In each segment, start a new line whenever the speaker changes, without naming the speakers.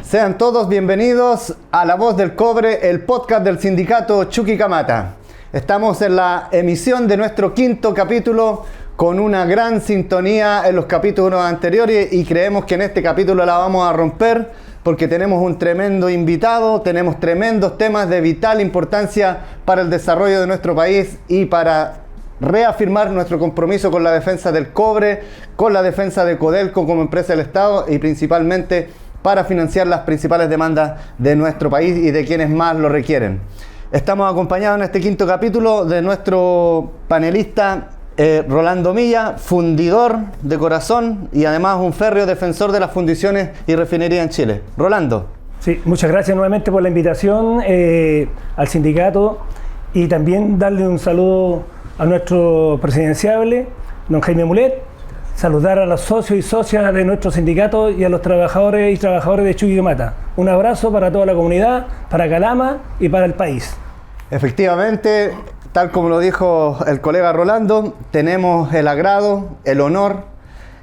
Sean todos bienvenidos a La Voz del Cobre, el podcast del sindicato Chuquicamata. Estamos en la emisión de nuestro 5º capítulo con una gran sintonía en los capítulos anteriores y creemos que en este capítulo la vamos a romper porque tenemos un tremendo invitado, tenemos tremendos temas de vital importancia para el desarrollo de nuestro país y para reafirmar nuestro compromiso con la defensa del cobre, con la defensa de Codelco como empresa del Estado y principalmente para financiar las principales demandas de nuestro país y de quienes más lo requieren. Estamos acompañados en este 5º capítulo de nuestro panelista Rolando Milla, fundidor de corazón y además un férreo defensor de las fundiciones y refinerías en Chile. Rolando.
Sí, muchas gracias nuevamente por la invitación al sindicato y también darle un saludo a nuestro presidenciable, don Jaime Mulet, saludar a los socios y socias de nuestro sindicato y a los trabajadores y trabajadoras de Chuquicamata. Un abrazo para toda la comunidad, para Calama y para el país.
Efectivamente, tal como lo dijo el colega Rolando, tenemos el agrado, el honor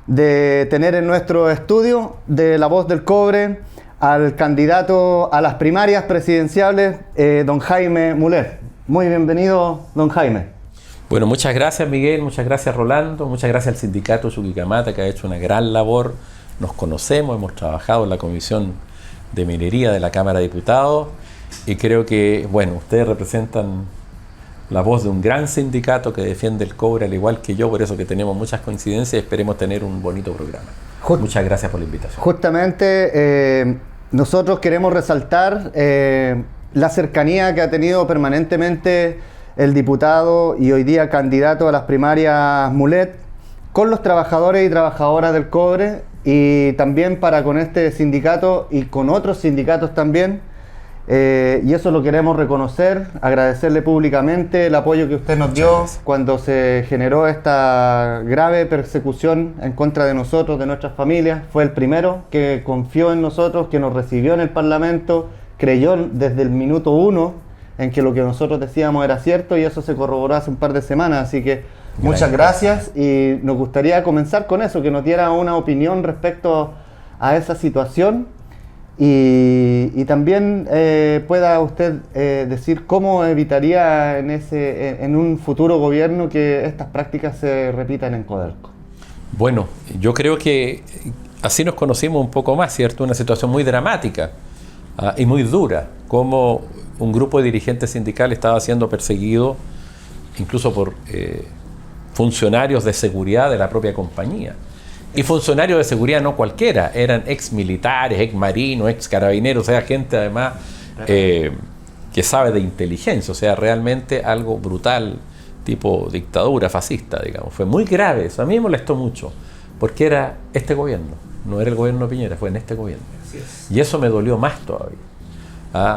de tener en nuestro estudio de La Voz del Cobre al candidato a las primarias presidenciales, don Jaime Mulet. Muy bienvenido, don Jaime.
Bueno, muchas gracias Miguel, muchas gracias Rolando, muchas gracias al sindicato Chuquicamata que ha hecho una gran labor. Nos conocemos, hemos trabajado en la Comisión de Minería de la Cámara de Diputados y creo que, bueno, ustedes representan la voz de un gran sindicato que defiende el cobre al igual que yo, por eso que tenemos muchas coincidencias y esperemos tener un bonito programa. Muchas gracias por la invitación.
Justamente nosotros queremos resaltar la cercanía que ha tenido permanentemente el diputado y hoy día candidato a las primarias Mulet con los trabajadores y trabajadoras del cobre y también para con este sindicato y con otros sindicatos también. Y eso lo queremos reconocer, agradecerle públicamente el apoyo que usted nos dio cuando se generó esta grave persecución en contra de nosotros, de nuestras familias. Fue el primero que confió en nosotros, que nos recibió en el Parlamento, creyó desde el minuto 1 en que lo que nosotros decíamos era cierto y eso se corroboró hace un par de semanas. Así que muchas gracias y nos gustaría comenzar con eso, que nos diera una opinión respecto a esa situación. Y también pueda usted decir cómo evitaría en un futuro gobierno que estas prácticas se repitan en Codelco.
Bueno, yo creo que así nos conocimos un poco más, ¿cierto? Una situación muy dramática y muy dura, como un grupo de dirigentes sindicales estaba siendo perseguido incluso por funcionarios de seguridad de la propia compañía. Y funcionarios de seguridad no cualquiera, eran ex militares, ex marinos, ex carabineros, o sea, gente además que sabe de inteligencia, o sea, realmente algo brutal, tipo dictadura fascista, digamos. Fue muy grave, eso a mí me molestó mucho, porque era este gobierno, no era el gobierno de Piñera, fue en este gobierno. Y eso me dolió más todavía.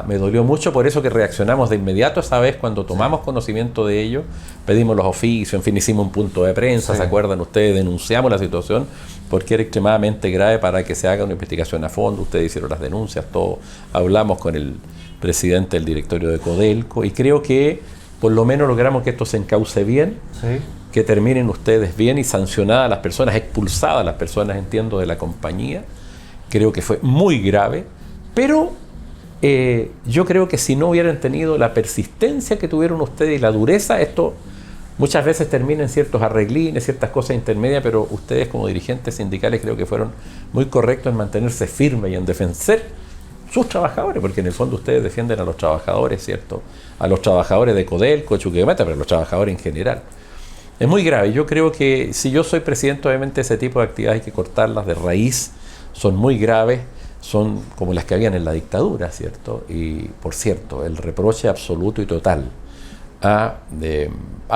Me dolió mucho, por eso que reaccionamos de inmediato esa vez cuando tomamos conocimiento de ello, pedimos los oficios, en fin, hicimos un punto de prensa, ¿se acuerdan ustedes? Denunciamos la situación porque era extremadamente grave para que se haga una investigación a fondo, ustedes hicieron las denuncias, todo, hablamos con el presidente del directorio de Codelco y creo que por lo menos logramos que esto se encauce bien, que terminen ustedes bien y sancionadas las personas, expulsadas las personas, entiendo, de la compañía. Creo que fue muy grave, pero yo creo que si no hubieran tenido la persistencia que tuvieron ustedes y la dureza, esto muchas veces termina en ciertos arreglines, ciertas cosas intermedias, pero ustedes como dirigentes sindicales creo que fueron muy correctos en mantenerse firmes y en defender sus trabajadores, porque en el fondo ustedes defienden a los trabajadores, ¿cierto? A los trabajadores de Codelco, Chuquicamata, pero a los trabajadores en general. Es muy grave. Yo creo que si yo soy presidente, obviamente ese tipo de actividades hay que cortarlas de raíz, son muy graves. Son como las que habían en la dictadura, ¿cierto? Y, por cierto, el reproche absoluto y total. A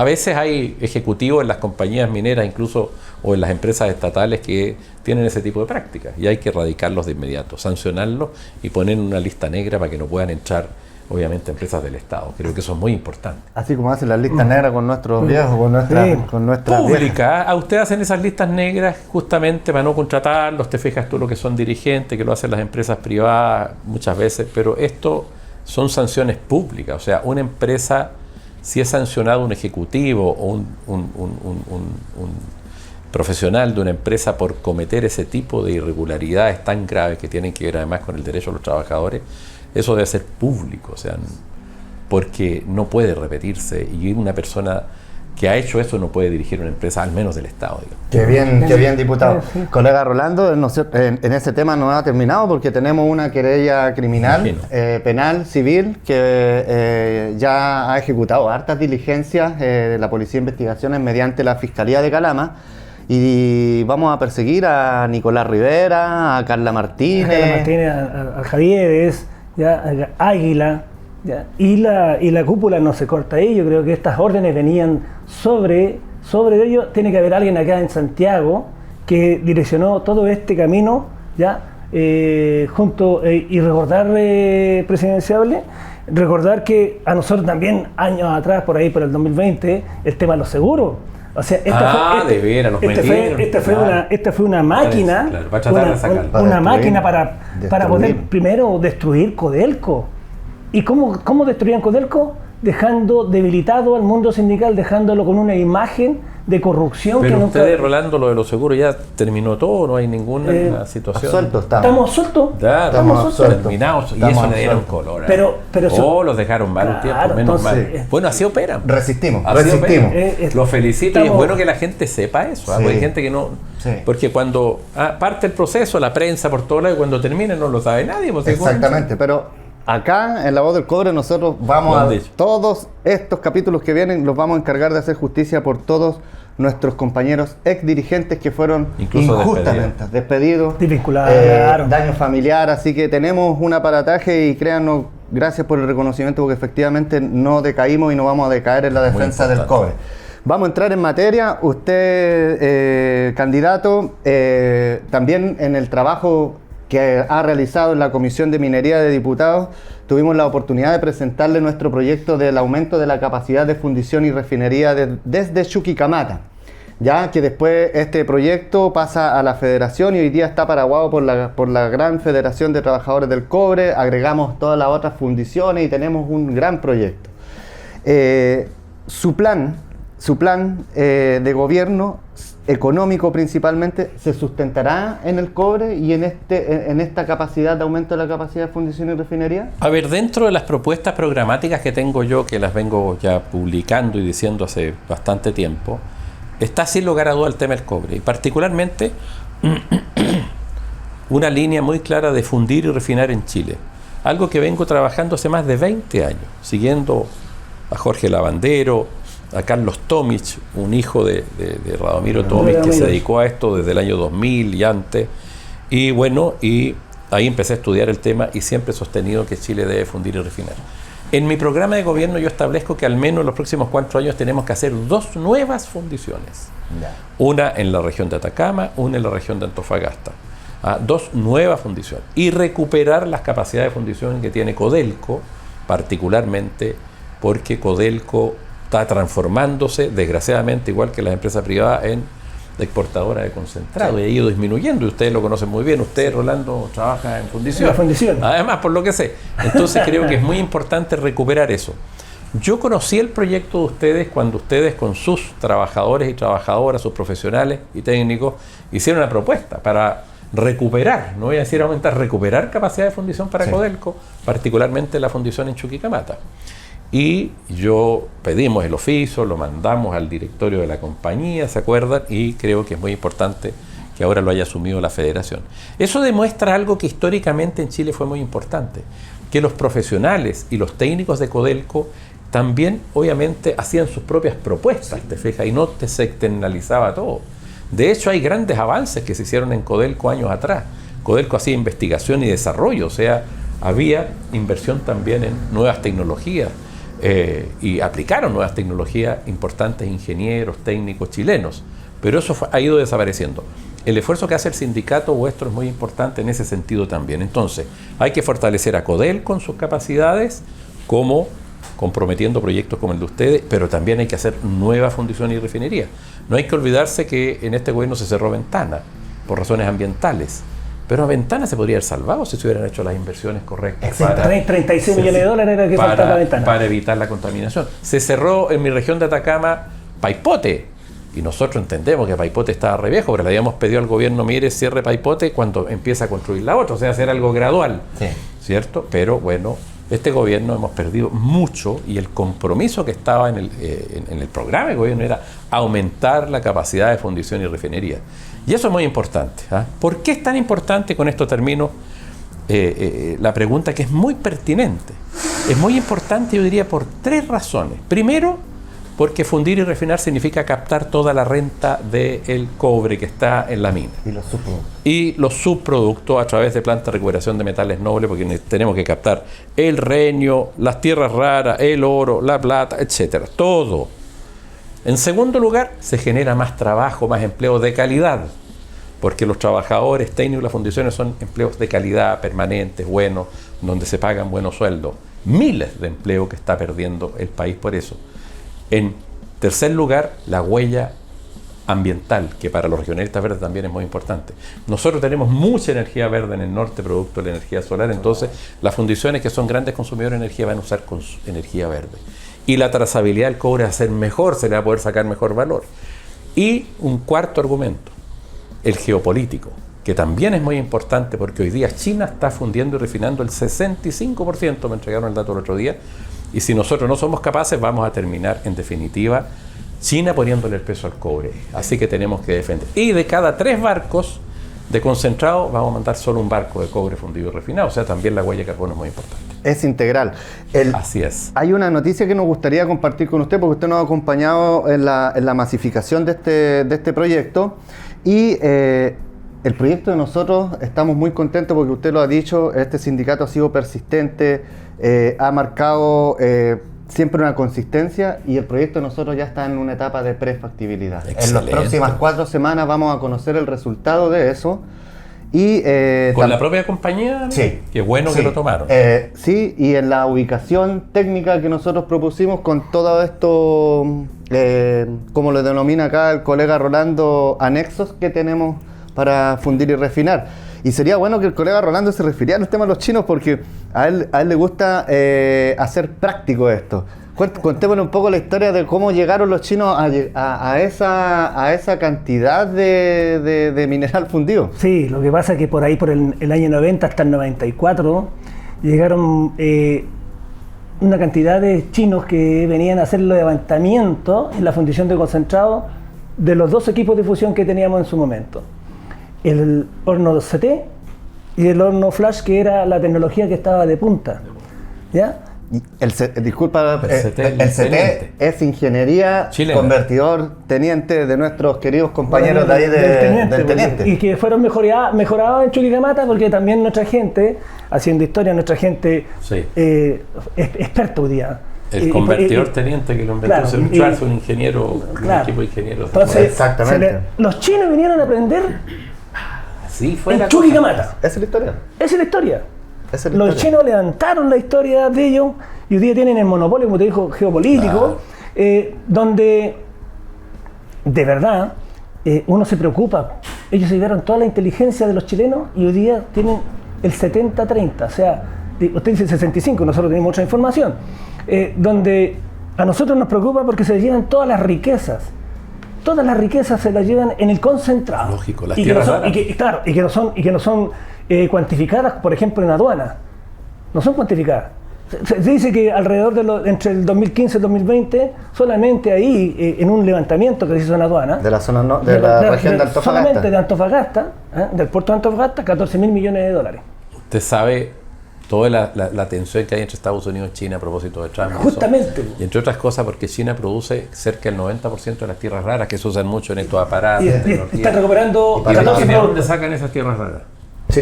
veces hay ejecutivos en las compañías mineras, incluso, o en las empresas estatales que tienen ese tipo de prácticas, y hay que erradicarlos de inmediato, sancionarlos y poner en una lista negra para que no puedan entrar, obviamente, empresas del Estado. Creo que eso es muy importante.
Así como hacen las listas negras con nuestros viejos, con nuestra
pública. A ustedes hacen esas listas negras justamente para no contratarlos, te fijas tú lo que son dirigentes, que lo hacen las empresas privadas muchas veces, pero esto son sanciones públicas, o sea, una empresa, si es sancionado un ejecutivo o profesional de una empresa por cometer ese tipo de irregularidades tan graves que tienen que ver además con el derecho de los trabajadores, eso debe ser público, o sea, porque no puede repetirse, y una persona que ha hecho eso no puede dirigir una empresa, al menos del Estado, digamos.
Qué bien, diputado. Colega Rolando, en ese tema no ha terminado porque tenemos una querella criminal, penal, civil, que ya ha ejecutado hartas diligencias de la Policía de Investigaciones mediante la Fiscalía de Calama, y vamos a perseguir a Nicolás Rivera, a Carla Martínez,
a Javieres, a Águila. ¿Ya? Y la cúpula no se corta ahí. Yo creo que estas órdenes venían sobre ello. Tiene que haber alguien acá en Santiago que direccionó todo este camino, ¿ya? Y recordar, presidenciable, recordar que a nosotros también, años atrás, por ahí por el 2020, el tema de los seguros. O sea, esta fue una máquina, una máquina para poder primero destruir Codelco. ¿Y cómo destruían Codelco? Dejando debilitado al mundo sindical, dejándolo con una imagen de corrupción.
Pero que ustedes, Rolando, lo de los seguros ya terminó todo, no hay ninguna situación.
Estamos sueltos.
Estamos terminados, y eso le dieron color.
Pero
los dejaron mal un tiempo, menos mal. Bueno, así operan.
Resistimos.
Los felicito, y es bueno que la gente sepa eso.
Sí.
Hay gente que no... Sí. Porque cuando parte el proceso, la prensa por todos lados, y cuando termine no lo sabe nadie. Pues,
exactamente, pero... Acá, en La Voz del Cobre, nosotros todos estos capítulos que vienen, los vamos a encargar de hacer justicia por todos nuestros compañeros ex dirigentes que fueron incluso injustamente despedidos, daño familiar, así que tenemos un aparataje, y créanos, gracias por el reconocimiento, porque efectivamente no decaímos y no vamos a decaer en la defensa del cobre. Vamos a entrar en materia. Usted, candidato, también en el trabajo que ha realizado en la Comisión de Minería de Diputados, tuvimos la oportunidad de presentarle nuestro proyecto del aumento de la capacidad de fundición y refinería desde Chuquicamata, ya que después este proyecto pasa a la Federación y hoy día está paraguado por la Gran Federación de Trabajadores del Cobre. Agregamos todas las otras fundiciones y tenemos un gran proyecto. Su plan de gobierno económico principalmente se sustentará en el cobre y en esta capacidad de aumento de la capacidad de fundición y refinería.
A ver, dentro de las propuestas programáticas que tengo yo, que las vengo ya publicando y diciendo hace bastante tiempo, está sin lugar a duda el tema del cobre, y particularmente una línea muy clara de fundir y refinar en Chile, algo que vengo trabajando hace más de 20 años, siguiendo a Jorge Lavandero, a Carlos Tomic, un hijo de Radomiro Tomic, que se dedicó a esto desde el año 2000 y antes, y bueno, y ahí empecé a estudiar el tema y siempre he sostenido que Chile debe fundir y refinar. En mi programa de gobierno yo establezco que al menos en los próximos 4 años tenemos que hacer 2 nuevas fundiciones, una en la región de Atacama, una en la región de Antofagasta, 2 nuevas fundiciones, y recuperar las capacidades de fundición que tiene Codelco, particularmente porque Codelco está transformándose, desgraciadamente, igual que las empresas privadas, en exportadora de concentrado, y ha ido disminuyendo, y ustedes lo conocen muy bien. Usted, Rolando, trabaja en fundición. Además, por lo que sé. Entonces creo que es muy importante recuperar eso. Yo conocí el proyecto de ustedes cuando ustedes, con sus trabajadores y trabajadoras, sus profesionales y técnicos, hicieron una propuesta para recuperar, no voy a decir aumentar, recuperar capacidad de fundición para Codelco, particularmente la fundición en Chuquicamata. Y pedimos el oficio, lo mandamos al directorio de la compañía, ¿se acuerdan? Y creo que es muy importante que ahora lo haya asumido la Federación. Eso demuestra algo que históricamente en Chile fue muy importante, que los profesionales y los técnicos de Codelco también, obviamente, hacían sus propias propuestas, ¿te fijas? Y no se externalizaba todo. De hecho, hay grandes avances que se hicieron en Codelco años atrás. Codelco hacía investigación y desarrollo, o sea, había inversión también en nuevas tecnologías. Y aplicaron nuevas tecnologías importantes ingenieros, técnicos chilenos, pero eso ha ido desapareciendo. El esfuerzo que hace el sindicato vuestro es muy importante en ese sentido también. Entonces, hay que fortalecer a Codelco con sus capacidades, como comprometiendo proyectos como el de ustedes, pero también hay que hacer nueva fundición y refinería. No hay que olvidarse que en este gobierno se cerró Ventana por razones ambientales. Pero a Ventana se podría haber salvado si se hubieran hecho las inversiones correctas.
36 millones de dólares era que faltaba Ventana.
Para evitar la contaminación. Se cerró en mi región de Atacama Paipote, Y nosotros entendemos que Paipote estaba re viejo, pero le habíamos pedido al gobierno, mire, cierre Paipote cuando empieza a construir la otra, o sea, hacer algo gradual, sí, ¿cierto? Pero bueno, este gobierno hemos perdido mucho y el compromiso que estaba en el programa del gobierno era aumentar la capacidad de fundición y refinería. Y eso es muy importante. ¿Ah? ¿Por qué es tan importante? Con esto termino la pregunta, que es muy pertinente. Es muy importante, yo diría, por 3 razones. Primero, porque fundir y refinar significa captar toda la renta del cobre que está en la mina. Y los subproductos a través de plantas de recuperación de metales nobles, porque tenemos que captar el renio, las tierras raras, el oro, la plata, etcétera. Todo. En segundo lugar, se genera más trabajo, más empleo de calidad, porque los trabajadores técnicos de las fundiciones son empleos de calidad, permanentes, buenos, donde se pagan buenos sueldos. Miles de empleos que está perdiendo el país por eso. En tercer lugar, la huella ambiental, que para los regionalistas verdes también es muy importante. Nosotros tenemos mucha energía verde en el norte, producto de la energía solar, entonces las fundiciones que son grandes consumidores de energía van a usar energía verde. Y la trazabilidad del cobre va a ser mejor, se le va a poder sacar mejor valor. Y un cuarto argumento, el geopolítico, que también es muy importante porque hoy día China está fundiendo y refinando el 65%, me entregaron el dato el otro día, y si nosotros no somos capaces vamos a terminar, en definitiva, China poniéndole el peso al cobre. Así que tenemos que defender. Y de cada 3 barcos de concentrado vamos a mandar solo un barco de cobre fundido y refinado. O sea, también la huella de carbono es muy importante.
Es integral.
Así es.
Hay una noticia que nos gustaría compartir con usted, porque usted nos ha acompañado en la masificación de este proyecto. Y el proyecto de nosotros, estamos muy contentos porque usted lo ha dicho, este sindicato ha sido persistente, ha marcado siempre una consistencia, y el proyecto de nosotros ya está en una etapa de prefactibilidad. En las próximas 4 semanas vamos a conocer el resultado de eso. Y,
¿con la propia compañía?
Sí.
Qué bueno, sí, que lo tomaron.
Sí, y en la ubicación técnica que nosotros propusimos con todo esto, como lo denomina acá el colega Rolando, anexos que tenemos para fundir y refinar. Y sería bueno que el colega Rolando se refiriera al tema de los chinos, porque a él le gusta hacer práctico esto. Contémosle un poco la historia de cómo llegaron los chinos a esa cantidad de mineral fundido.
Sí, lo que pasa es que por ahí, por el año 90 hasta el 94, llegaron una cantidad de chinos que venían a hacer el levantamiento en la fundición de concentrado de los 2 equipos de fusión que teníamos en su momento. El horno CT y el horno flash, que era la tecnología que estaba de punta. ¿Ya?
El CT es ingeniería chilena, convertidor teniente de nuestros queridos compañeros de ahí del teniente.
Y que fueron mejorados en Chuquicamata, porque también nuestra gente, haciendo historia, nuestra gente
sí,
experta hoy día.
El convertidor teniente que lo inventó, claro, un ingeniero, claro, un equipo de ingenieros.
Entonces,
exactamente.
Los chinos vinieron a aprender
sí, fue
en Chuquicamata.
Esa es la historia.
Esa es la historia. Los chinos levantaron la historia de ellos y hoy día tienen el monopolio, como te dijo, geopolítico, donde de verdad uno se preocupa. Ellos se llevaron toda la inteligencia de los chilenos y hoy día tienen el 70-30, o sea, usted dice 65, nosotros tenemos otra información, donde a nosotros nos preocupa porque se llevan todas las riquezas. Todas las riquezas se las llevan en el concentrado.
Lógico, las tierras raras.
Y que no son cuantificadas, por ejemplo, en aduana. No son cuantificadas. Se dice que alrededor entre el 2015 y el 2020, solamente ahí, en un levantamiento que se hizo en aduana,
de la zona de la región de Antofagasta,
solamente de Antofagasta, del puerto de Antofagasta, $14.000 millones.
Usted sabe toda la tensión que hay entre Estados Unidos y China a propósito de Trump.
Justamente.
Y entre otras cosas porque China produce cerca del 90% de las tierras raras, que se usan mucho en estos aparatos.
Y está recuperando.
¿Y de dónde sacan esas tierras raras?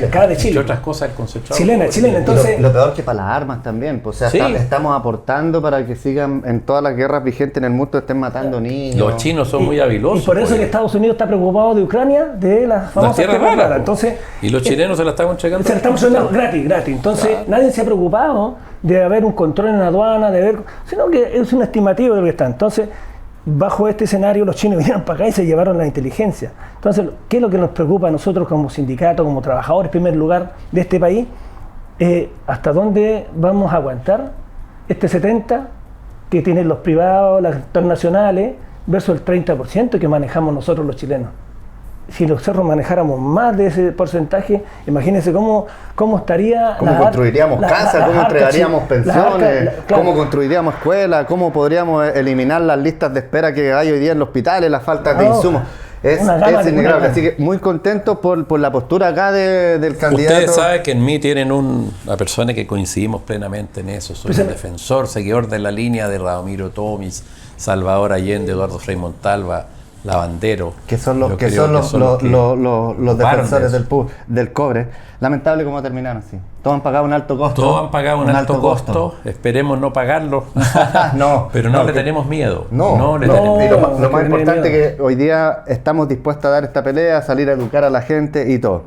Acá de Chile.
Entre otras cosas, el concentrado.
Chilena, entonces.
Lo peor que para las armas también, pues, o sea,
sí,
estamos aportando para que sigan en todas las guerras vigentes en el mundo, estén matando niños.
Los chinos son muy habilosos.
Y por eso que Estados Unidos está preocupado de Ucrania, de las famosas
tierras raras.
Entonces,
y los chilenos se la están entregando.
Se la estamos entregando gratis. Entonces, claro, nadie se ha preocupado de haber un control en la aduana, sino que es un estimativo de lo que está. Entonces, bajo este escenario, los chinos vinieron para acá y se llevaron la inteligencia. Entonces, ¿qué es lo que nos preocupa a nosotros como sindicato, como trabajadores, en primer lugar, de este país? ¿Hasta dónde vamos a aguantar este 70% que tienen los privados, las transnacionales, versus el 30% que manejamos nosotros los chilenos. Si nosotros manejáramos más de ese porcentaje, imagínense cómo estaría...
¿Cómo construiríamos casas? ¿Cómo entregaríamos pensiones? ¿Cómo construiríamos escuelas? ¿Cómo podríamos eliminar las listas de espera que hay hoy día en los hospitales, la falta de insumos? Es innegable. Así que muy contento por la postura acá del candidato.
Ustedes saben que en mí tienen una persona que coincidimos plenamente en eso. Soy un defensor, seguidor de la línea de Radomiro Tomic, Salvador Allende, Eduardo Frei Montalva, Lavandero,
que son los defensores del cobre. Lamentable cómo terminaron así. Todos han pagado un alto costo.
Todos han pagado un alto costo. Esperemos no pagarlo. Pero no le tenemos miedo.
No le tenemos miedo. Lo más importante es que hoy día estamos dispuestos a dar esta pelea, a salir a educar a la gente y todo.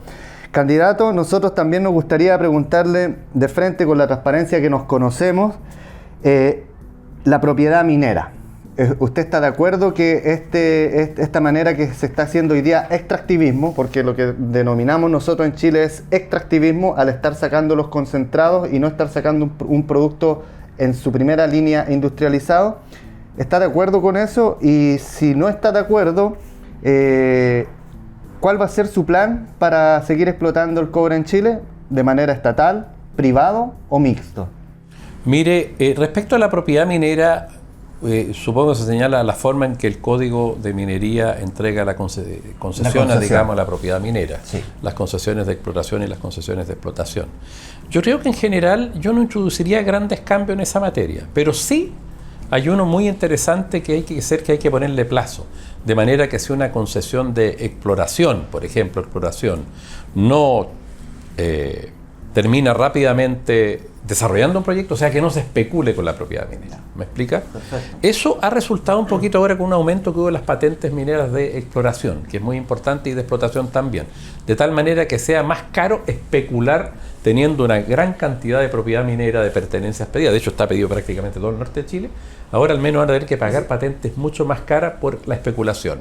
Candidato, nosotros también nos gustaría preguntarle de frente, con la transparencia que nos conocemos, la propiedad minera. ¿Usted está de acuerdo que esta manera que se está haciendo hoy día extractivismo, porque lo que denominamos nosotros en Chile es extractivismo, al estar sacando los concentrados y no estar sacando un producto en su primera línea industrializado? ¿Está de acuerdo con eso? Y si no está de acuerdo, ¿cuál va a ser su plan para seguir explotando el cobre en Chile de manera estatal, privado o mixto?
Mire, respecto a la propiedad minera, supongo que se señala la forma en que el Código de Minería entrega la concesión, digamos, a la propiedad minera, sí. Las concesiones de exploración y las concesiones de explotación. Yo creo que en general yo no introduciría grandes cambios en esa materia, pero sí hay uno muy interesante que hay que ponerle plazo, de manera que si una concesión de exploración, por ejemplo, no termina rápidamente desarrollando un proyecto, o sea, que no se especule con la propiedad minera. ¿Me explica? Perfecto. Eso ha resultado un poquito ahora con un aumento que hubo en las patentes mineras de exploración, que es muy importante, y de explotación también. De tal manera que sea más caro especular teniendo una gran cantidad de propiedad minera de pertenencias pedidas. De hecho, está pedido prácticamente todo el norte de Chile. Ahora al menos van a tener que pagar patentes mucho más caras por la especulación.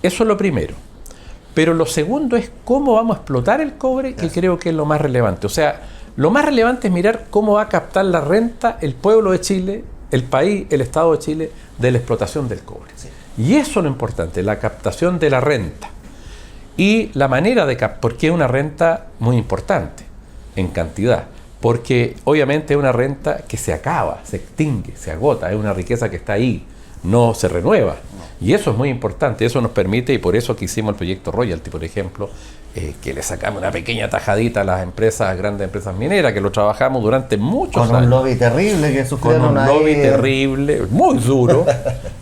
Eso es lo primero. Pero lo segundo es cómo vamos a explotar el cobre, que creo que es lo más relevante. O sea, lo más relevante es mirar cómo va a captar la renta el pueblo de Chile, el país, el Estado de Chile, de la explotación del cobre. Sí. Y eso es lo importante, la captación de la renta. Y la manera de captar, porque es una renta muy importante en cantidad. Porque obviamente es una renta que se acaba, se extingue, se agota, es una riqueza que está ahí, no se renueva. Y eso es muy importante, eso nos permite, y por eso que hicimos el proyecto Royalty, por ejemplo, que le sacamos una pequeña tajadita a las empresas, grandes empresas mineras, que lo trabajamos durante muchos años.
Con un lobby terrible que sufrieron.
Con un lobby terrible, muy duro.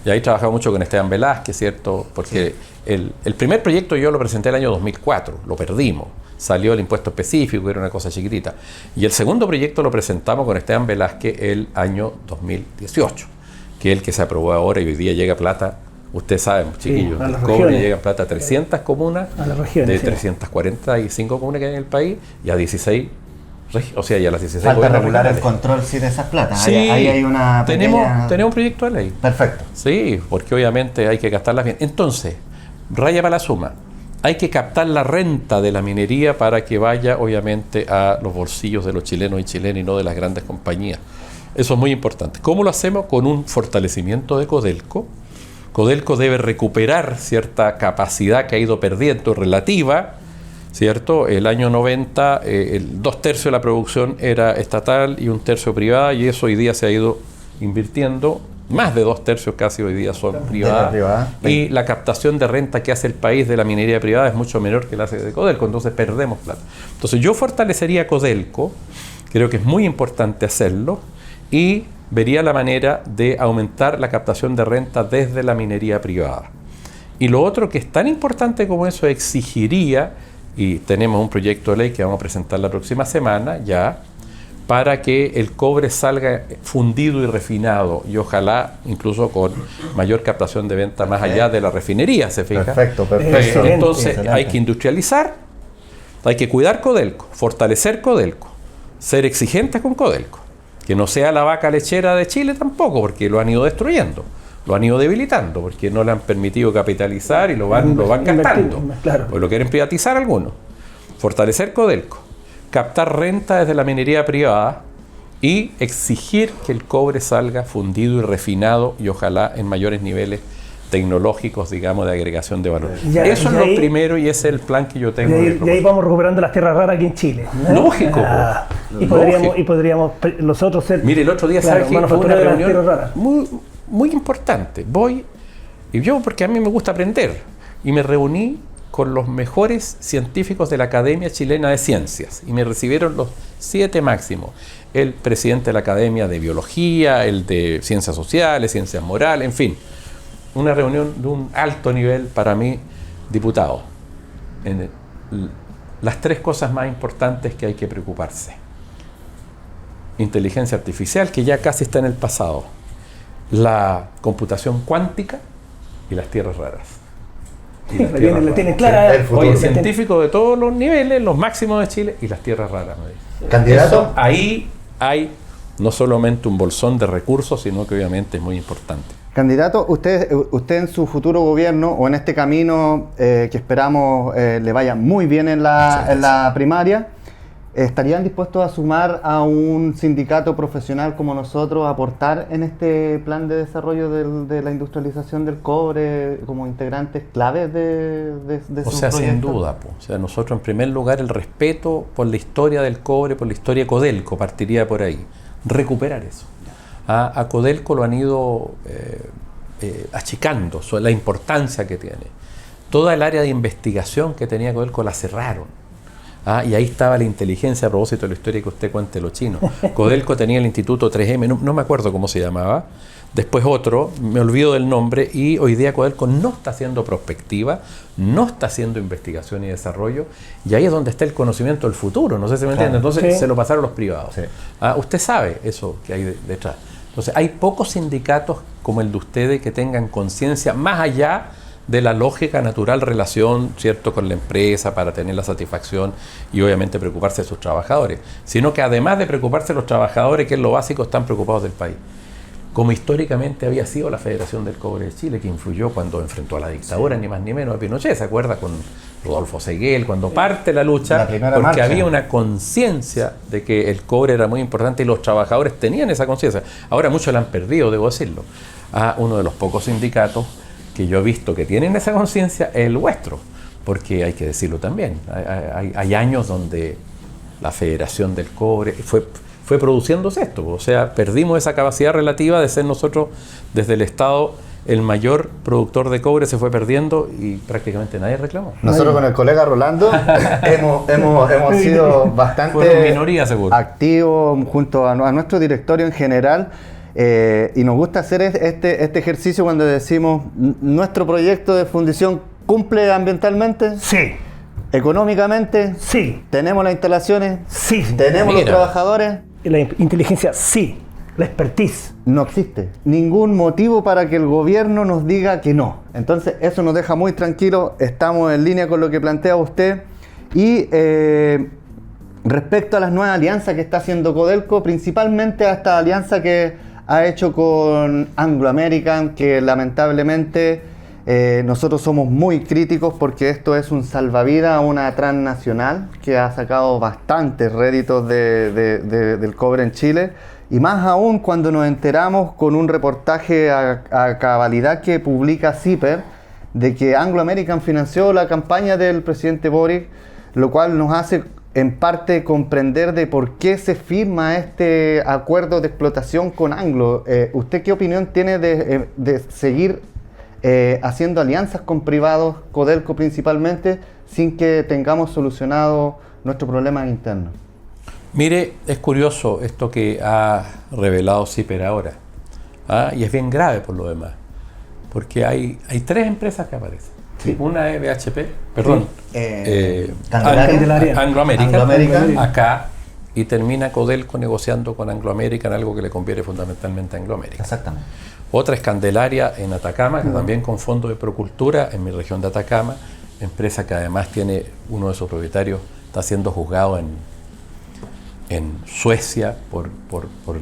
Y ahí trabajamos mucho con Esteban Velázquez, ¿cierto? Porque sí. El primer proyecto yo lo presenté el año 2004, lo perdimos. Salió el impuesto específico, era una cosa chiquitita. Y el segundo proyecto lo presentamos con Esteban Velázquez el año 2018, que es el que se aprobó ahora, y hoy día llega plata. Ustedes saben, chiquillos, el cobre llega en plata a 300 comunas, de 345 comunas que hay en el país, y a 16, o sea, y a las 16.
Falta regular el control sí, de esas platas.
Sí,
ahí hay una
tenemos un proyecto de ley.
Perfecto.
Sí, porque obviamente hay que gastarlas bien. Entonces, raya para la suma, hay que captar la renta de la minería para que vaya, obviamente, a los bolsillos de los chilenos y chilenas, y no de las grandes compañías. Eso es muy importante. ¿Cómo lo hacemos? Con un fortalecimiento de Codelco. Codelco debe recuperar cierta capacidad que ha ido perdiendo relativa, ¿cierto? El año 90, 2/3 de la producción era estatal y 1/3 privada, y eso hoy día se ha ido invirtiendo. Más de 2/3 casi hoy día son privadas. Y la captación de renta que hace el país de la minería privada es mucho menor que la hace de Codelco, entonces perdemos plata. Entonces yo fortalecería Codelco, creo que es muy importante hacerlo, y vería la manera de aumentar la captación de renta desde la minería privada. Y lo otro que es tan importante como eso, exigiría, y tenemos un proyecto de ley que vamos a presentar la próxima semana ya, para que el cobre salga fundido y refinado, y ojalá incluso con mayor captación de venta más allá de la refinería, ¿se fija?
Perfecto.
Entonces
excelente.
Hay que industrializar, hay que cuidar Codelco, fortalecer Codelco, ser exigentes con Codelco. Que no sea la vaca lechera de Chile tampoco, porque lo han ido destruyendo, lo han ido debilitando, porque no le han permitido capitalizar y lo van gastando. Claro. Pues lo quieren privatizar algunos. Fortalecer Codelco, captar renta desde la minería privada y exigir que el cobre salga fundido y refinado, y ojalá en mayores niveles tecnológicos, digamos, de agregación de valor.
Ya,
Eso es
y
lo
ahí-
primero y ese es el plan que yo tengo.
Y ahí vamos recuperando las tierras raras aquí en Chile.
Lógico,
Y podríamos nosotros ser.
Mire, el otro día,
claro,
¿sabes qué? Fue una
manufactura de las tierras
reunión
raras.
muy importante. Voy, y yo, porque a mí me gusta aprender, y me reuní con los mejores científicos de la Academia Chilena de Ciencias, y me recibieron los 7 máximos. El presidente de la Academia de Biología, el de Ciencias Sociales, Ciencias Morales, en fin. Una reunión de un alto nivel para mí, diputado. Las 3 cosas más importantes que hay que preocuparse. Inteligencia artificial, que ya casi está en el pasado. La computación cuántica y las tierras raras.
La tienen clara.
Oye, científicos de todos los niveles, los máximos de Chile y las tierras raras. Me dice.
¿Candidato?
Eso, ahí hay no solamente un bolsón de recursos, sino que obviamente es muy importante.
Candidato, usted en su futuro gobierno o en este camino que esperamos le vaya muy bien en la primaria, ¿estarían dispuestos a sumar a un sindicato profesional como nosotros, a aportar en este plan de desarrollo de la industrialización del cobre como integrantes claves de
O
su
sea, sin
proyecto?
duda. O sea, nosotros en primer lugar el respeto por la historia del cobre, por la historia de Codelco, partiría por ahí. Recuperar eso. A Codelco lo han ido achicando, la importancia que tiene. Toda el área de investigación que tenía Codelco la cerraron. Y ahí estaba la inteligencia, a propósito de la historia que usted cuente los chinos. Codelco tenía el Instituto 3M, no me acuerdo cómo se llamaba, después otro, me olvido del nombre, y hoy día Codelco no está haciendo prospectiva, no está haciendo investigación y desarrollo, y ahí es donde está el conocimiento del futuro, no sé si me entiende. Entonces se lo pasaron los privados. Usted sabe eso que hay detrás. Entonces hay pocos sindicatos como el de ustedes que tengan conciencia más allá de la lógica natural relación, ¿cierto?, con la empresa para tener la satisfacción y obviamente preocuparse de sus trabajadores, sino que además de preocuparse de los trabajadores, que es lo básico, están preocupados del país. Como históricamente había sido la Federación del Cobre de Chile, que influyó cuando enfrentó a la dictadura, ni más ni menos, a Pinochet, ¿se acuerda? Con Rodolfo Seguel, cuando parte la lucha, porque
marcha.
había una conciencia de que el cobre era muy importante y los trabajadores tenían esa conciencia. Ahora muchos la han perdido, debo decirlo. Uno de los pocos sindicatos que yo he visto que tienen esa conciencia es el vuestro, porque hay que decirlo también, hay años donde la Federación del Cobre fue produciéndose esto, o sea, perdimos esa capacidad relativa de ser nosotros desde el Estado el mayor productor de cobre, se fue perdiendo y prácticamente nadie reclamó.
Nosotros con el colega Rolando hemos sido bastante
minoría, seguro,
activos junto a nuestro directorio en general. Y nos gusta hacer este ejercicio cuando decimos nuestro proyecto de fundición cumple ambientalmente,
Sí,
económicamente,
sí,
tenemos las instalaciones,
sí.
tenemos los trabajadores.
Y la inteligencia, sí. La expertise.
No existe ningún motivo para que el gobierno nos diga que no. Entonces eso nos deja muy tranquilos, estamos en línea con lo que plantea usted. Y respecto a las nuevas alianzas que está haciendo Codelco, principalmente a esta alianza que ha hecho con Anglo American, que lamentablemente nosotros somos muy críticos porque esto es un salvavidas a una transnacional que ha sacado bastantes réditos del cobre en Chile, y más aún cuando nos enteramos con un reportaje a cabalidad que publica CIPER de que Anglo American financió la campaña del presidente Boric, lo cual nos hace en parte comprender de por qué se firma este acuerdo de explotación con Anglo. ¿Usted qué opinión tiene de seguir haciendo alianzas con privados, Codelco principalmente, sin que tengamos solucionado nuestro problema interno?
Mire, es curioso esto que ha revelado CIPER ahora, y es bien grave por lo demás, porque hay 3 empresas que aparecen. Sí. Una es BHP, perdón, Anglo American, acá, y termina Codelco negociando con Anglo American algo que le conviene fundamentalmente a Anglo American.
Exactamente.
Otra es Candelaria en Atacama, que también con fondos de Procultura en mi región de Atacama, empresa que además tiene uno de sus propietarios, está siendo juzgado en Suecia por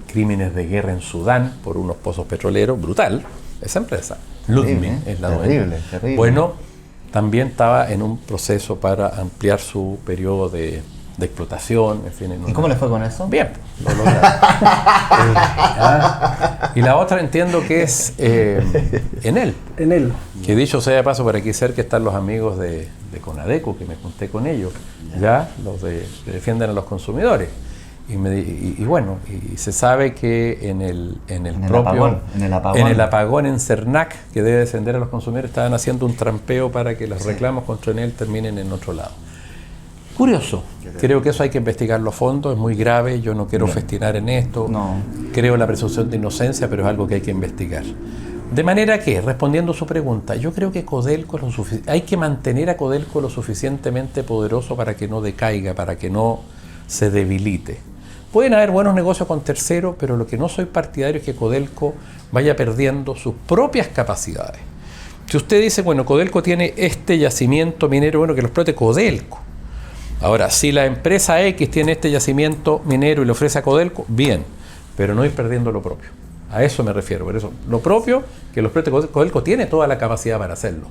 crímenes de guerra en Sudán, por unos pozos petroleros, brutal, esa empresa. Ludmin es la dueña.
Terrible.
Bueno, también estaba en un proceso para ampliar su periodo de de explotación, en fin.
¿Y cómo le fue con eso?
Bien, lo lograron. Y la otra entiendo que es Enel.
Enel.
Que dicho sea de paso, por aquí cerca están los amigos de Conadeco, que me junté con ellos, ya, que defienden a los consumidores. Y bueno, y se sabe que en el apagón en Cernac, que debe descender a los consumidores, estaban haciendo un trampeo para que los reclamos contra Enel terminen en otro lado. Curioso, creo que eso hay que investigarlo a fondo, es muy grave, yo no quiero festinar en esto, creo en la presunción de inocencia, pero es algo que hay que investigar. De manera que, respondiendo a su pregunta, yo creo que Codelco hay que mantener a Codelco lo suficientemente poderoso para que no decaiga, para que no se debilite. Pueden haber buenos negocios con terceros, pero lo que no soy partidario es que Codelco vaya perdiendo sus propias capacidades. Si usted dice, bueno, Codelco tiene este yacimiento minero, bueno, que lo explote Codelco. Ahora, si la empresa X tiene este yacimiento minero y le ofrece a Codelco, bien, pero no ir perdiendo lo propio. A eso me refiero. Por eso, lo propio, que lo explote Codelco tiene toda la capacidad para hacerlo.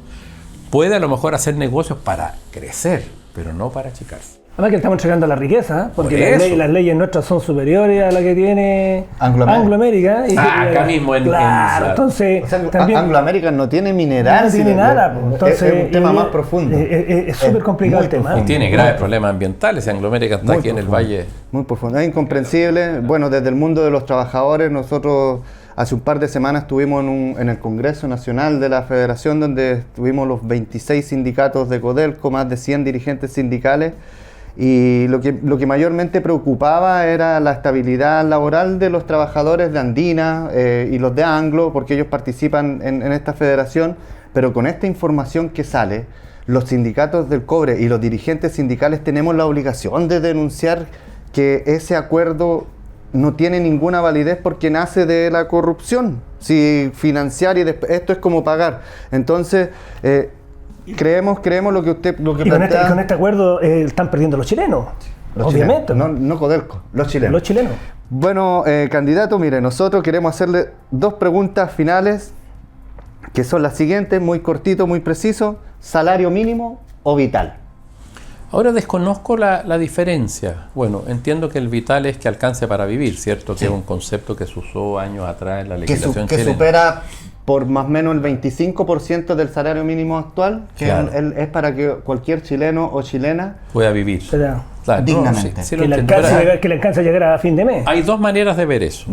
Puede a lo mejor hacer negocios para crecer, pero no para achicarse.
Además que estamos entregando la riqueza, porque las leyes nuestras son superiores a la que tiene Anglo-América.
Acá mismo
claro, entonces...
O sea,
también,
Anglo-América no tiene mineral.
No tiene nada. Entonces,
es un tema más profundo.
Es súper complicado el tema.
Y tiene graves problemas ambientales. Anglo-América está aquí en el valle.
Muy profundo. Es incomprensible. Bueno, desde el mundo de los trabajadores, nosotros hace un par de semanas estuvimos en el Congreso Nacional de la Federación, donde estuvimos los 26 sindicatos de Codelco, más de 100 dirigentes sindicales. Y lo que mayormente preocupaba era la estabilidad laboral de los trabajadores de Andina y los de Anglo, porque ellos participan en esta federación, pero con esta información que sale, los sindicatos del cobre y los dirigentes sindicales tenemos la obligación de denunciar que ese acuerdo no tiene ninguna validez porque nace de la corrupción. Si financiar y esto es como pagar. Entonces... Creemos lo que usted plantea.
Con este acuerdo están perdiendo los chilenos, obviamente.
Chilenos. No Codelco, los chilenos.
Los chilenos.
Bueno, candidato, mire, nosotros queremos hacerle dos preguntas finales, que son las siguientes, muy cortito, muy preciso. ¿Salario mínimo o vital?
Ahora desconozco la diferencia. Bueno, entiendo que el vital es que alcance para vivir, ¿cierto? Sí. Que es un concepto que se usó años atrás en la legislación chilena.
Que supera por más o menos el 25% del salario mínimo actual, que claro, es para que cualquier chileno o chilena
pueda vivir
claro,
dignamente.
No, sí, que le alcance a llegar a fin de mes.
Hay dos maneras de ver eso,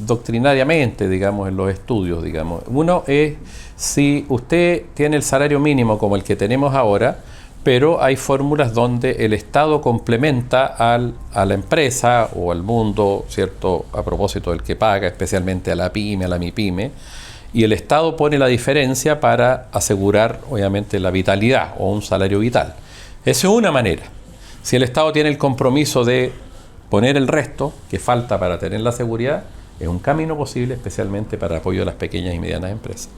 doctrinariamente, digamos, en los estudios, digamos. Uno es si usted tiene el salario mínimo como el que tenemos ahora, pero hay fórmulas donde el Estado complementa a la empresa o al mundo, ¿cierto? A propósito del que paga, especialmente a la pyme, a la MIPYME, y el Estado pone la diferencia para asegurar, obviamente, la vitalidad o un salario vital. Esa es una manera. Si el Estado tiene el compromiso de poner el resto que falta para tener la seguridad, es un camino posible, especialmente para apoyo a las pequeñas y medianas empresas.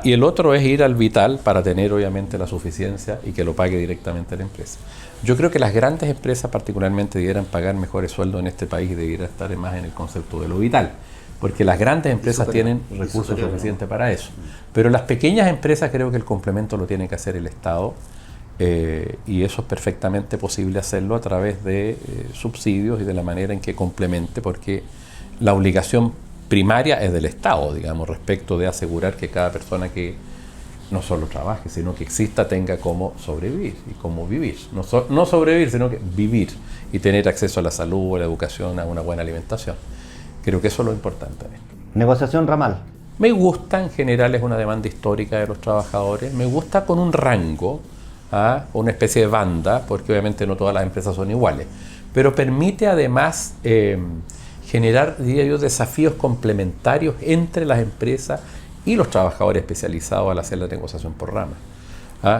Y el otro es ir al vital para tener, obviamente, la suficiencia y que lo pague directamente la empresa. Yo creo que las grandes empresas particularmente debieran pagar mejores sueldos en este país y debieran estar más en el concepto de lo vital. Porque las grandes empresas tienen recursos suficientes para eso. Pero las pequeñas empresas creo que el complemento lo tiene que hacer el Estado y eso es perfectamente posible hacerlo a través de subsidios y de la manera en que complemente, porque la obligación primaria es del Estado, digamos, respecto de asegurar que cada persona que no solo trabaje, sino que exista, tenga cómo sobrevivir y cómo vivir. No sobrevivir, sino que vivir y tener acceso a la salud, a la educación, a una buena alimentación. Creo que eso es lo importante.
Negociación ramal.
Me gusta, en general es una demanda histórica de los trabajadores, me gusta con un rango, una especie de banda, porque obviamente no todas las empresas son iguales, pero permite además generar, diría yo, desafíos complementarios entre las empresas y los trabajadores especializados al hacer la negociación por ramas.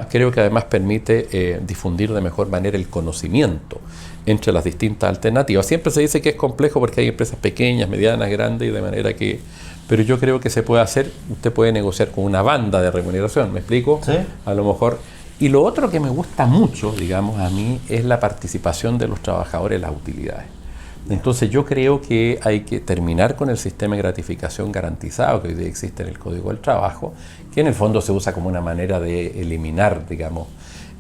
Creo que además permite difundir de mejor manera el conocimiento entre las distintas alternativas. Siempre se dice que es complejo porque hay empresas pequeñas, medianas, grandes, y de manera que... Pero yo creo que se puede hacer, usted puede negociar con una banda de remuneración, ¿me explico?
¿Sí?
A lo mejor... Y lo otro que me gusta mucho, digamos, a mí, es la participación de los trabajadores en las utilidades. Entonces yo creo que hay que terminar con el sistema de gratificación garantizado que hoy día existe en el Código del Trabajo, que en el fondo se usa como una manera de eliminar, digamos,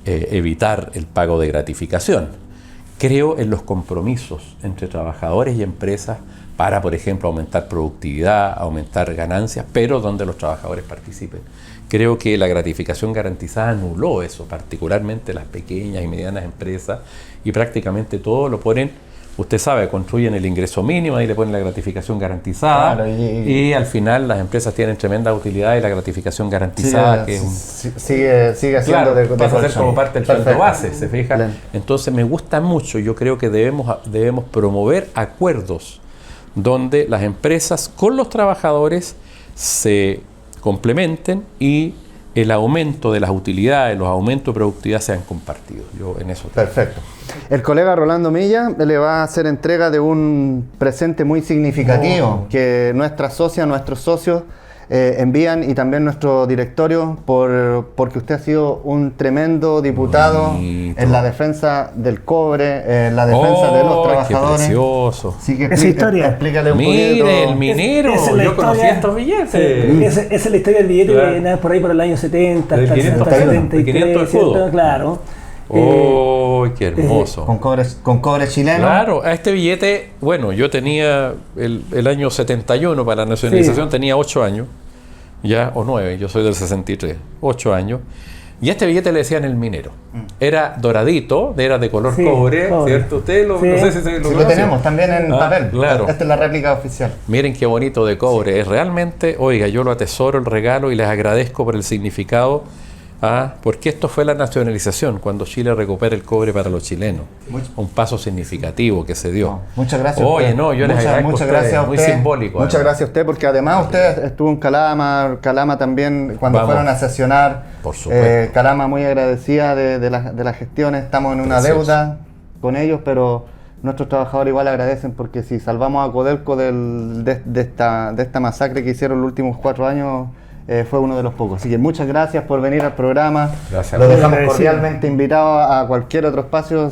evitar el pago de gratificación. creo en los compromisos entre trabajadores y empresas para, por ejemplo, aumentar productividad, aumentar ganancias, pero donde los trabajadores participen. Creo que la gratificación garantizada anuló eso, particularmente las pequeñas y medianas empresas, y prácticamente todo lo ponen, usted sabe, construyen el ingreso mínimo, ahí le ponen la gratificación garantizada, claro, y al final las empresas tienen tremenda utilidad y la gratificación garantizada
sigue siendo
claro, pasa a ser como parte del sueldo base, ¿se fija?
Claro.
Entonces me gusta mucho, yo creo que debemos promover acuerdos donde las empresas con los trabajadores se complementen y el aumento de las utilidades, los aumentos de productividad sean compartidos. Yo en eso.
Perfecto. El colega Rolando Milla le va a hacer entrega de un presente muy significativo que nuestros socios envían, y también nuestro directorio, porque usted ha sido un tremendo diputado en la defensa del cobre, en la defensa de los trabajadores.
¡Qué precioso!
Así que
esa historia.
Explícale un poquito.
Mire, el minero, yo conocí estos billetes.
Esa es la historia del billete, claro, que nada por ahí por el año 70,
hasta el
73, ¿cierto? Claro.
¡Oh, qué hermoso!
Con cobre chileno.
Claro, a este billete, bueno, yo tenía el año 71 para la nacionalización, tenía 8 años, ya, o 9, yo soy del 63, 8 años, y a este billete le decían el minero. Era doradito, era de color cobre, ¿cierto? Usted no sé si
lo tenemos también en papel.
Claro.
Esta es la réplica oficial.
Miren qué bonito de cobre, es realmente, oiga, yo lo atesoro el regalo y les agradezco por el significado. Porque esto fue la nacionalización, cuando Chile recupera el cobre para los chilenos. Un paso significativo que se dio.
Muchas gracias.
Oye, no, yo les agradezco
muchas gracias a usted.
Muy simbólico.
Muchas gracias a usted, porque además usted estuvo en Calama también cuando fueron a sesionar.
Por supuesto.
Calama muy agradecida de las gestiones. Estamos en una deuda con ellos, pero nuestros trabajadores igual agradecen, porque si salvamos a Codelco de esta masacre que hicieron los últimos 4 años, fue uno de los pocos. Así que muchas gracias por venir al programa.
Gracias.
Lo dejamos cordialmente invitado a cualquier otro espacio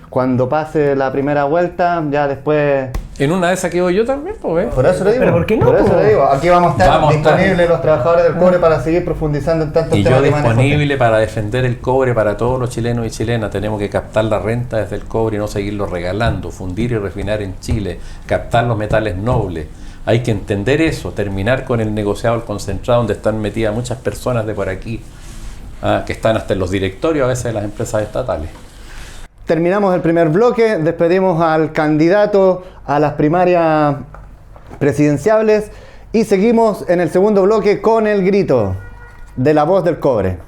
cuando pase la primera vuelta, ya después.
En una de esas quedo yo también, pues.
Por eso le digo.
¿Pero por qué no?
Por eso le digo. Aquí vamos a estar disponibles los trabajadores del cobre para seguir profundizando en tantos temas.
Y yo disponible para defender el cobre para todos los chilenos y chilenas. Tenemos que captar la renta desde el cobre y no seguirlo regalando, fundir y refinar en Chile, captar los metales nobles. Hay que entender eso, terminar con el negociado, el concentrado, donde están metidas muchas personas de por aquí, que están hasta en los directorios a veces de las empresas estatales.
Terminamos el primer bloque, despedimos al candidato a las primarias presidenciables y seguimos en el segundo bloque con el grito de la voz del cobre.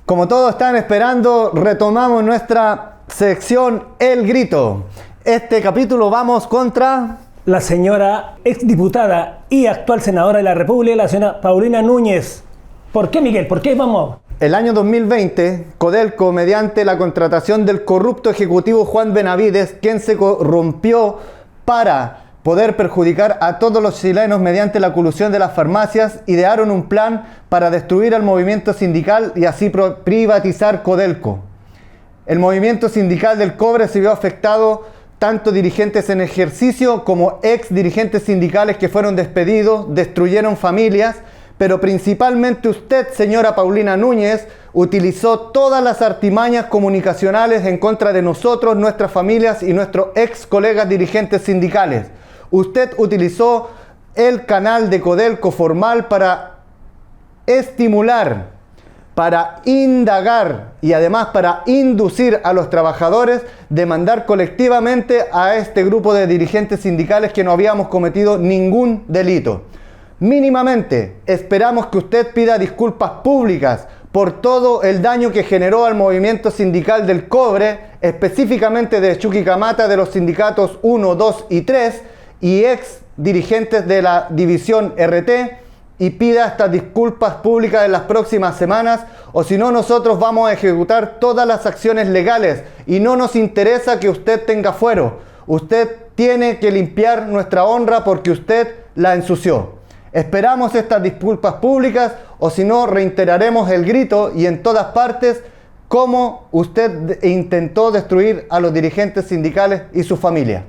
Como todos están esperando, retomamos nuestra sección El Grito. Este capítulo vamos contra
la señora exdiputada y actual senadora de la República, la señora Paulina Núñez. ¿Por qué, Miguel? ¿Por qué vamos?
El año 2020, Codelco, mediante la contratación del corrupto ejecutivo Juan Benavides, quien se corrompió para poder perjudicar a todos los chilenos mediante la colusión de las farmacias, idearon un plan para destruir al movimiento sindical y así privatizar Codelco. El movimiento sindical del cobre se vio afectado, tanto dirigentes en ejercicio como ex dirigentes sindicales que fueron despedidos, destruyeron familias, pero principalmente usted, señora Paulina Núñez, utilizó todas las artimañas comunicacionales en contra de nosotros, nuestras familias y nuestros ex colegas dirigentes sindicales. Usted utilizó el canal de Codelco formal para estimular, para indagar y además para inducir a los trabajadores demandar colectivamente a este grupo de dirigentes sindicales que no habíamos cometido ningún delito. Mínimamente esperamos que usted pida disculpas públicas por todo el daño que generó al movimiento sindical del cobre, específicamente de Chuquicamata, de los sindicatos 1, 2 y 3 y ex dirigentes de la división RT, y pida estas disculpas públicas en las próximas semanas, o si no, nosotros vamos a ejecutar todas las acciones legales y no nos interesa que usted tenga fuero. Usted tiene que limpiar nuestra honra porque usted la ensució. Esperamos estas disculpas públicas, o si no, reiteraremos el grito y en todas partes cómo usted intentó destruir a los dirigentes sindicales y su familia.